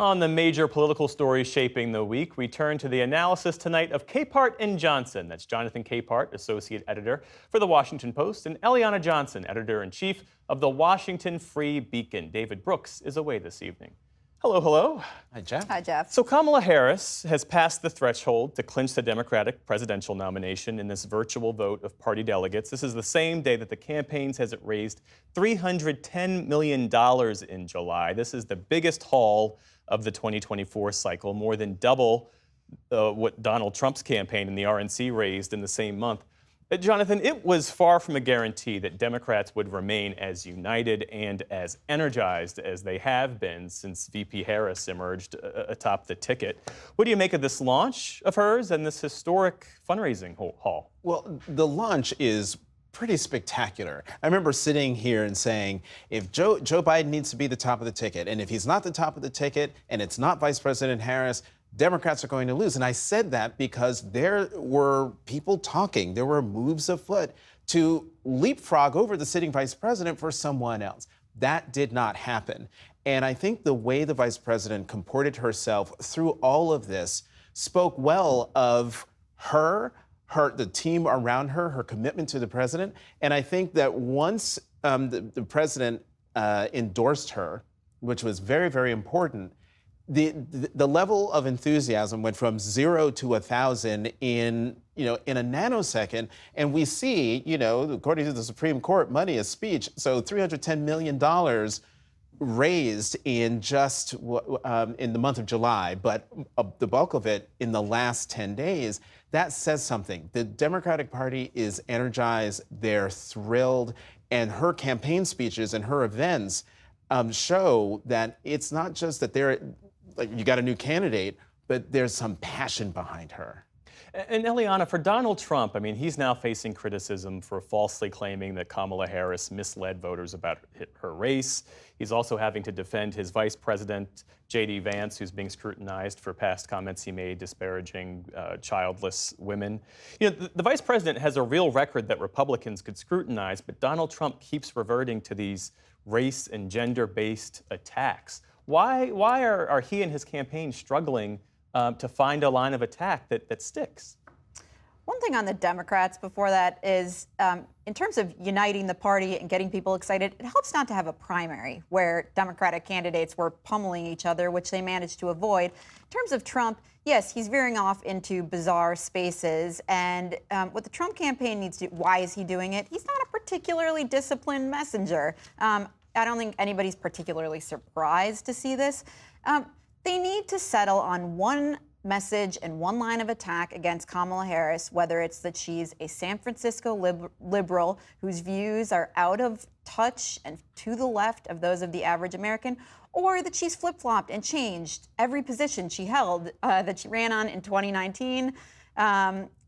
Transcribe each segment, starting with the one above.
On the major political stories shaping the week, we turn to the analysis tonight of Capehart and Johnson. That's Jonathan Capehart, associate editor for The Washington Post, and Eliana Johnson, editor-in-chief of The Washington Free Beacon. David Brooks is away this evening. Hello, hello. Hi, Jeff. Hi, Jeff. So Kamala Harris has passed the threshold to clinch the Democratic presidential nomination in this virtual vote of party delegates. This is the same day that the campaign says it raised $310 million in July. This is the biggest haul of the 2024 cycle, more than double what Donald Trump's campaign and the RNC raised in the same month. Jonathan, it was far from a guarantee that Democrats would remain as united and as energized as they have been since VP Harris emerged atop the ticket. What do you make of this launch of hers and this historic fundraising haul? Well, the launch is pretty spectacular. I remember sitting here and saying, if Joe Biden needs to be the top of the ticket, and if he's not the top of the ticket, and it's not Vice President Harris, Democrats are going to lose. And I said that because there were people talking, there were moves afoot to leapfrog over the sitting vice president for someone else. That did not happen. And I think the way the vice president comported herself through all of this spoke well of the team around her commitment to the president. And I think that once the president endorsed her, which was very, very important, the level of enthusiasm went from 0 to 1,000 in a nanosecond. And we see, according to the Supreme Court, money is speech. So $310 million raised in just in the month of July, but the bulk of it in the last 10 days. That says something. The Democratic Party is energized, they're thrilled, and her campaign speeches and her events show that it's not just that you got a new candidate, but there's some passion behind her. And Eliana, for Donald Trump, he's now facing criticism for falsely claiming that Kamala Harris misled voters about her race. He's also having to defend his vice president, J.D. Vance, who's being scrutinized for past comments he made disparaging childless women. The vice president has a real record that Republicans could scrutinize, but Donald Trump keeps reverting to these race and gender-based attacks. Why are he and his campaign struggling to find a line of attack that sticks? One thing on the Democrats before that is, in terms of uniting the party and getting people excited, it helps not to have a primary where Democratic candidates were pummeling each other, which they managed to avoid. In terms of Trump, yes, he's veering off into bizarre spaces. And what the Trump campaign needs to do, why is he doing it? He's not a particularly disciplined messenger. I don't think anybody's particularly surprised to see this. They need to settle on one message and one line of attack against Kamala Harris, whether it's that she's a San Francisco liberal whose views are out of touch and to the left of those of the average American, or that she's flip-flopped and changed every position she held that she ran on in 2019.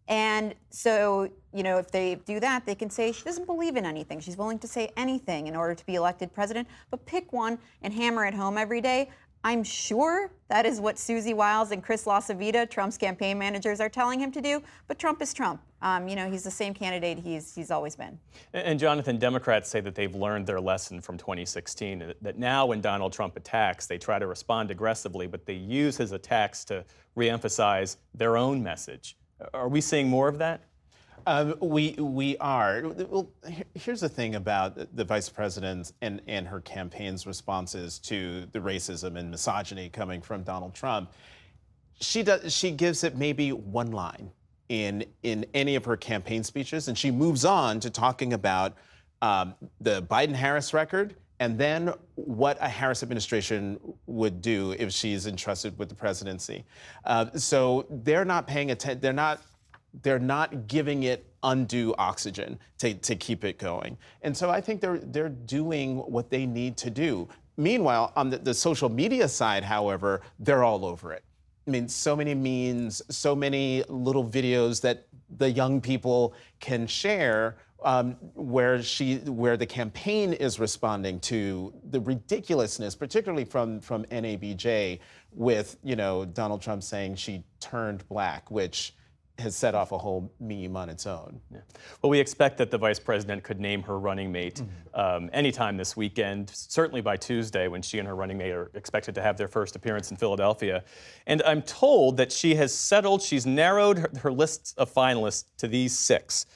And so, if they do that, they can say she doesn't believe in anything. She's willing to say anything in order to be elected president, but pick one and hammer it home every day. I'm sure that is what Susie Wiles and Chris LaCivita, Trump's campaign managers, are telling him to do. But Trump is Trump. He's the same candidate he's always been. And Jonathan, Democrats say that they've learned their lesson from 2016, that now when Donald Trump attacks, they try to respond aggressively, but they use his attacks to reemphasize their own message. Are we seeing more of that? We are. Well, here's the thing about the vice president and her campaign's responses to the racism and misogyny coming from Donald Trump. She gives it maybe one line in any of her campaign speeches, and she moves on to talking about the Biden-Harris record and then what a Harris administration would do if she's entrusted with the presidency. So they're not paying attention. They're not giving it undue oxygen to keep it going. And so I think they're doing what they need to do. Meanwhile, on the social media side, however, they're all over it. So many memes, so many little videos that the young people can share where the campaign is responding to the ridiculousness, particularly from NABJ, with Donald Trump saying she turned black, which has set off a whole meme on its own. Yeah. Well, we expect that the vice president could name her running mate anytime this weekend, certainly by Tuesday when she and her running mate are expected to have their first appearance in Philadelphia. And I'm told that she has settled, she's narrowed her list of finalists to these 6.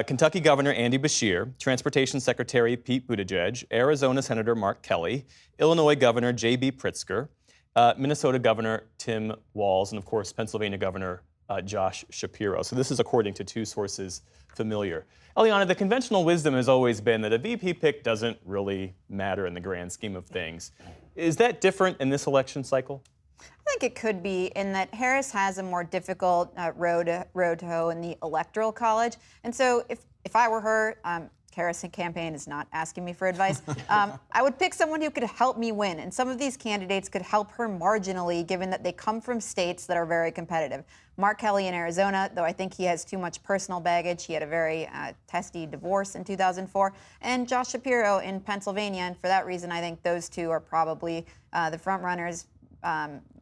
Kentucky Governor Andy Beshear, Transportation Secretary Pete Buttigieg, Arizona Senator Mark Kelly, Illinois Governor J.B. Pritzker, Minnesota Governor Tim Walz, and of course Pennsylvania Governor Josh Shapiro. So this is according to 2 sources familiar. Eliana, the conventional wisdom has always been that a VP pick doesn't really matter in the grand scheme of things. Is that different in this election cycle? I think it could be in that Harris has a more difficult road to hoe in the Electoral College. And so if I were her, Harris campaign is not asking me for advice, I would pick someone who could help me win. And some of these candidates could help her marginally, given that they come from states that are very competitive. Mark Kelly in Arizona, though I think he has too much personal baggage. He had a very testy divorce in 2004. And Josh Shapiro in Pennsylvania. And for that reason, I think those 2 are probably the front runners.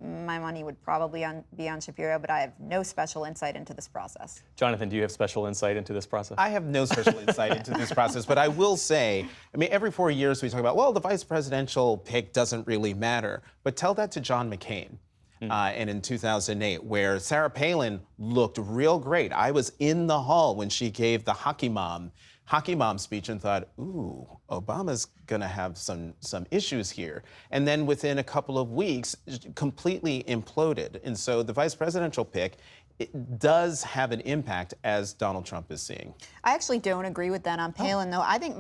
My money would probably be on Shapiro, but I have no special insight into this process. Jonathan, do you have special insight into this process? I have no special insight into this process, but I will say, I mean, every 4 years we talk about, well, the vice presidential pick doesn't really matter. But tell that to John McCain. And in 2008, where Sarah Palin looked real great. I was in the hall when she gave the hockey mom speech and thought, ooh, Obama's gonna have some issues here. And then within a couple of weeks, completely imploded. And so the vice presidential pick, it does have an impact, as Donald Trump is seeing. I actually don't agree with that on Palin, though. I think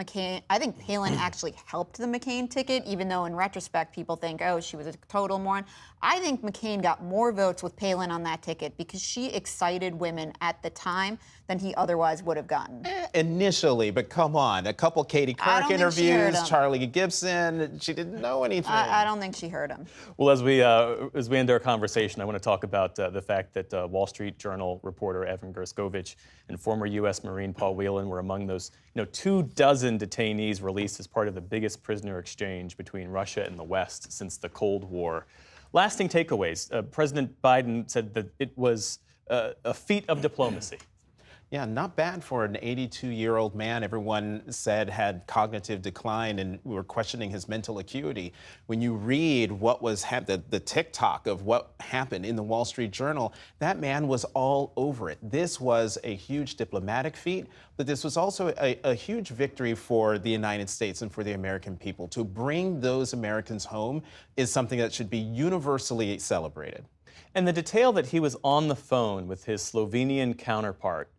Palin actually helped the McCain ticket, even though in retrospect people think, oh, she was a total moron. I think McCain got more votes with Palin on that ticket because she excited women at the time than he otherwise would have gotten. Initially, but come on, a couple Katie Couric interviews, Charlie Gibson, she didn't know anything. I don't think she heard him. Well, as we end our conversation, I want to talk about the fact that Wall Street Journal reporter Evan Gershkovich and former U.S. Marine Paul Whelan were among those 24 detainees released as part of the biggest prisoner exchange between Russia and the West since the Cold War. Lasting takeaways. President Biden said that it was a feat of diplomacy. Yeah, not bad for an 82-year-old man everyone said had cognitive decline and we were questioning his mental acuity. When you read what was the TikTok of what happened in the Wall Street Journal, that man was all over it. This was a huge diplomatic feat, but this was also a huge victory for the United States and for the American people. To bring those Americans home is something that should be universally celebrated. And the detail that he was on the phone with his Slovenian counterpart,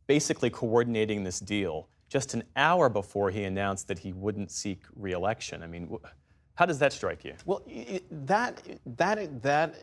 basically coordinating this deal just an hour before he announced that he wouldn't seek re-election. I mean, how does that strike you? Well, that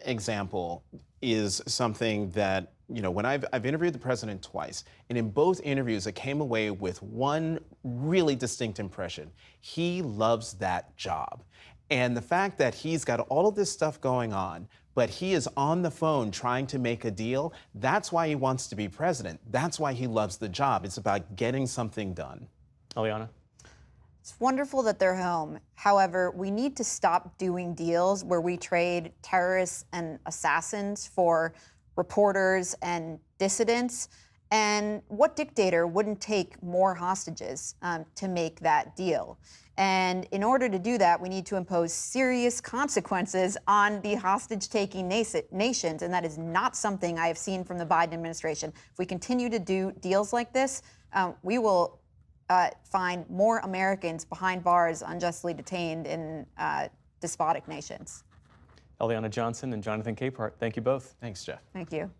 example is something that, when I've interviewed the president twice, and in both interviews I came away with one really distinct impression. He loves that job. And the fact that he's got all of this stuff going on, but he is on the phone trying to make a deal, that's why he wants to be president. That's why he loves the job. It's about getting something done. Eliana? It's wonderful that they're home. However, we need to stop doing deals where we trade terrorists and assassins for reporters and dissidents. And what dictator wouldn't take more hostages to make that deal? And in order to do that, we need to impose serious consequences on the hostage-taking nations, and that is not something I have seen from the Biden administration. If we continue to do deals like this, we will find more Americans behind bars unjustly detained in despotic nations. Eliana Johnson and Jonathan Capehart, thank you both. Thanks, Jeff. Thank you.